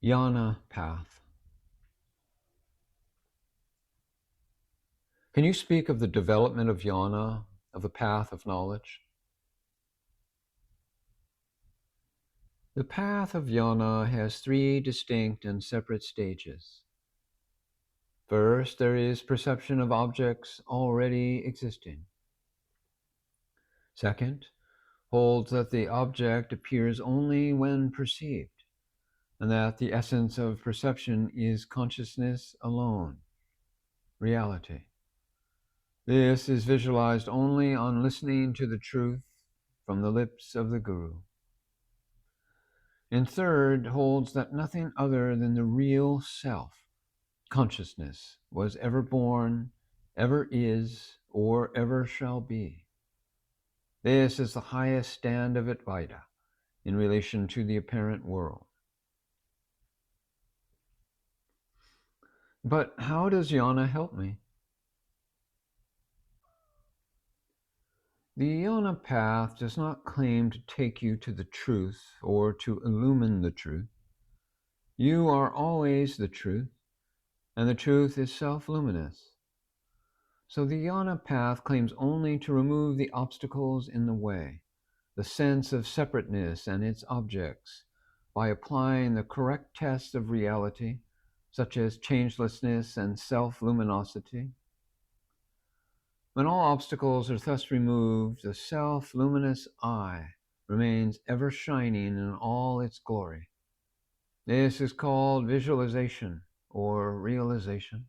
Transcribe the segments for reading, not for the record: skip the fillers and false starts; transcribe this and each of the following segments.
Jnana path. Can you speak of the development of jnana, of the path of knowledge? The path of jnana has three distinct and separate stages. First, there is perception of objects already existing. Second, holds that the object appears only when perceived, and that the essence of perception is consciousness alone, reality. This is visualized only on listening to the truth from the lips of the Guru. And third, holds that nothing other than the real self, consciousness, was ever born, ever is, or ever shall be. This is the highest stand of advaita in relation to the apparent world. But how does jnana help me? The jnana path does not claim to take you to the truth or to illumine the truth. You are always the truth, and the truth is self-luminous. So the jnana path claims only to remove the obstacles in the way, the sense of separateness and its objects, by applying the correct tests of reality, such as changelessness and self-luminosity. When all obstacles are thus removed, the self-luminous I remains ever shining in all its glory. This is called visualization or realization.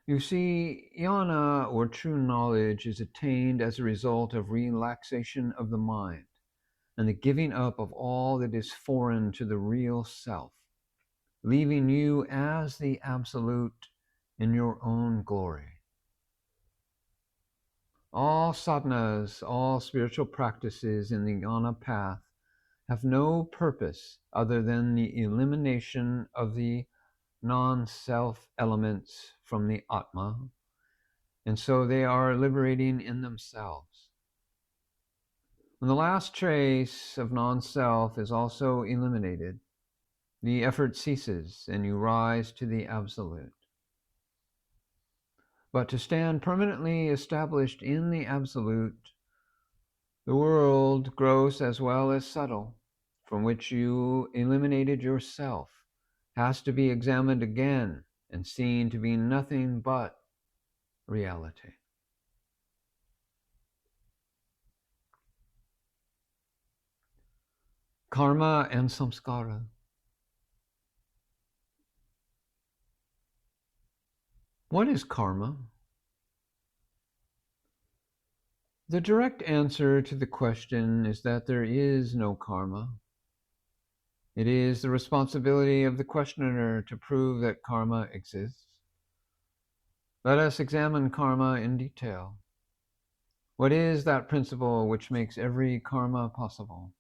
You see, jnana, or true knowledge, is attained as a result of relaxation of the mind and the giving up of all that is foreign to the real self, leaving you as the absolute in your own glory. All sadhanas, all spiritual practices in the jnana path have no purpose other than the elimination of the non-self elements from the Atma, and so they are liberating in themselves. When the last trace of non-self is also eliminated, the effort ceases and you rise to the absolute. But to stand permanently established in the absolute, the world, gross as well as subtle, from which you eliminated yourself, has to be examined again and seen to be nothing but reality. Karma and samskara. What is karma? The direct answer to the question is that there is no karma. It is the responsibility of the questioner to prove that karma exists. Let us examine karma in detail. What is that principle which makes every karma possible?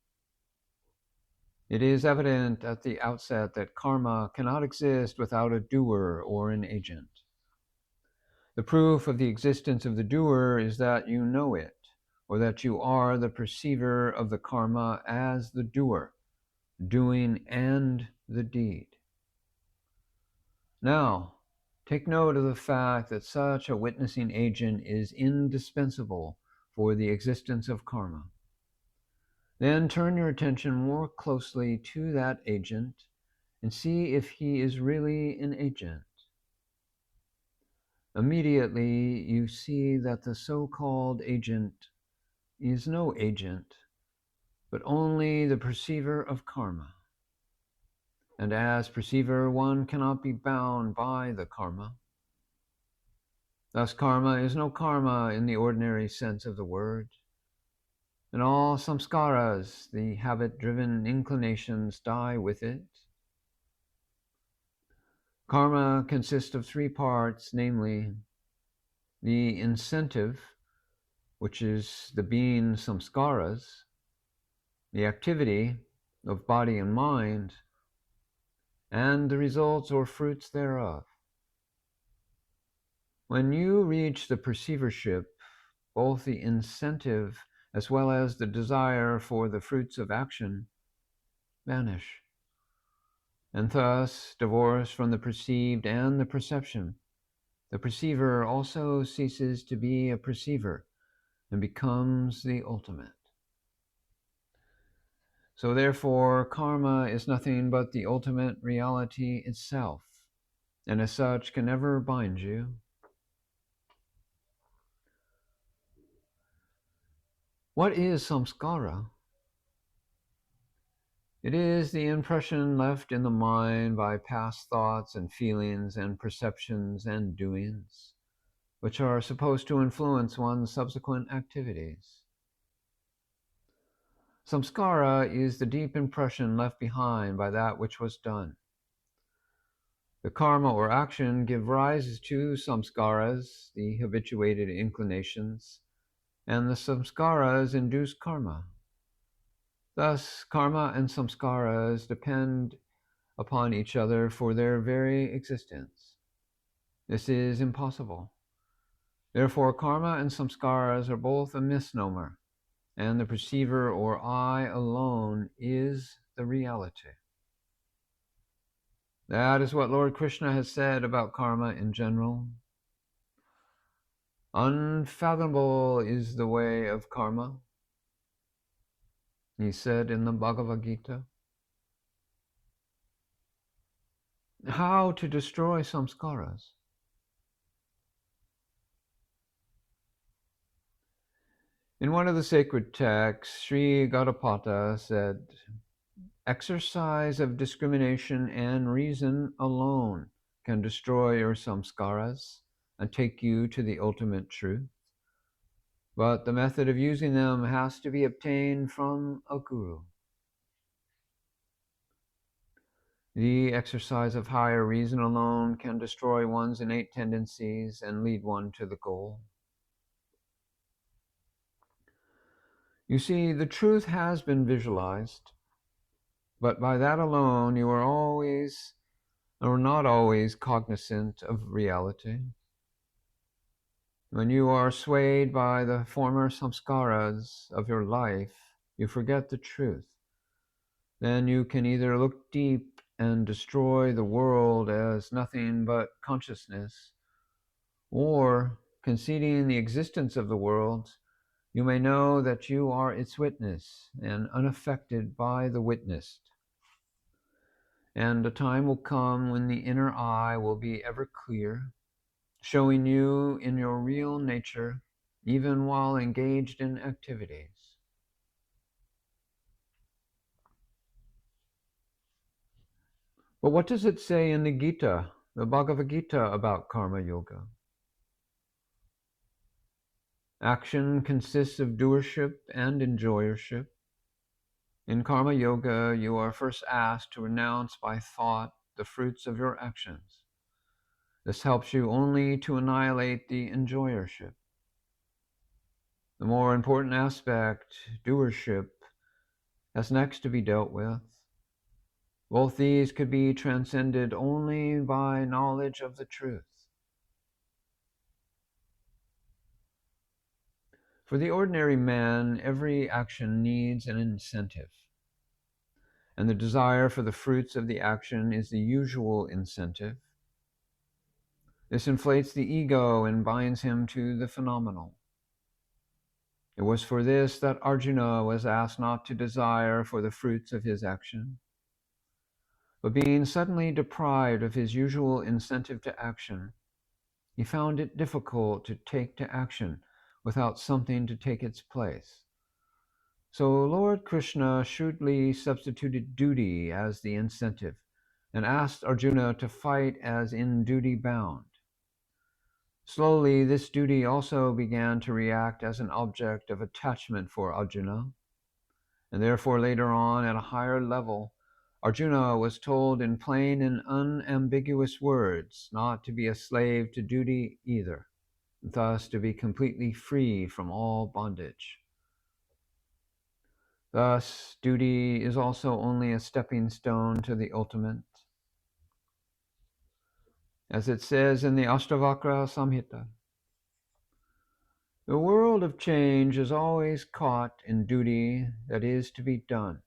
It is evident at the outset that karma cannot exist without a doer or an agent. The proof of the existence of the doer is that you know it, or that you are the perceiver of the karma as the doer, doing and the deed. Now, take note of the fact that such a witnessing agent is indispensable for the existence of karma. Then turn your attention more closely to that agent and see if he is really an agent. Immediately, you see that the so-called agent is no agent, but only the perceiver of karma. And as perceiver, one cannot be bound by the karma. Thus, karma is no karma in the ordinary sense of the word. And all samskaras, the habit-driven inclinations, die with it. Karma consists of three parts, namely the incentive, which is the being samskaras, the activity of body and mind, and the results or fruits thereof. When you reach the perceivership, both the incentive as well as the desire for the fruits of action vanish, and thus, divorced from the perceived and the perception, the perceiver also ceases to be a perceiver and becomes the ultimate. So therefore, karma is nothing but the ultimate reality itself, and as such can never bind you. What is samskara? It is the impression left in the mind by past thoughts and feelings and perceptions and doings, which are supposed to influence one's subsequent activities. Samskara is the deep impression left behind by that which was done. The karma or action give rise to samskaras, the habituated inclinations, and the samskaras induce karma. Thus, karma and samskaras depend upon each other for their very existence. This is impossible. Therefore, karma and samskaras are both a misnomer, and the perceiver or I alone is the reality. That is what Lord Krishna has said about karma in general. Unfathomable is the way of karma, he said in the Bhagavad Gita. How to destroy samskaras? In one of the sacred texts, Sri Gaudapada said, exercise of discrimination and reason alone can destroy your samskaras and take you to the ultimate truth. But the method of using them has to be obtained from a guru. The exercise of higher reason alone can destroy one's innate tendencies and lead one to the goal. You see, the truth has been visualized, but by that alone you are always or not always cognizant of reality. When you are swayed by the former samskaras of your life, you forget the truth. Then you can either look deep and destroy the world as nothing but consciousness, or, conceding the existence of the world, you may know that you are its witness and unaffected by the witnessed. And a time will come when the inner eye will be ever clear, showing you in your real nature, even while engaged in activities. But what does it say in the Gita, the Bhagavad Gita, about karma yoga? Action consists of doership and enjoyership. In karma yoga, you are first asked to renounce by thought the fruits of your actions. This helps you only to annihilate the enjoyership. The more important aspect, doership, has next to be dealt with. Both these could be transcended only by knowledge of the truth. For the ordinary man, every action needs an incentive, and the desire for the fruits of the action is the usual incentive. This inflates the ego and binds him to the phenomenal. It was for this that Arjuna was asked not to desire for the fruits of his action. But being suddenly deprived of his usual incentive to action, he found it difficult to take to action without something to take its place. So Lord Krishna shrewdly substituted duty as the incentive and asked Arjuna to fight as in duty bound. Slowly, this duty also began to react as an object of attachment for Arjuna, and therefore later on, at a higher level, Arjuna was told in plain and unambiguous words not to be a slave to duty either, thus to be completely free from all bondage. Thus, duty is also only a stepping stone to the ultimate. As it says in the Ashtavakra Samhita, the world of change is always caught in duty that is to be done.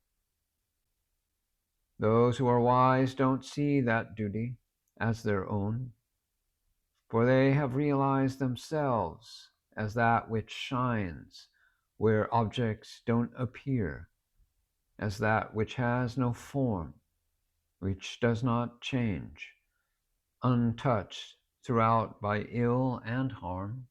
Those who are wise don't see that duty as their own, for they have realized themselves as that which shines where objects don't appear, as that which has no form, which does not change, untouched throughout by ill and harm,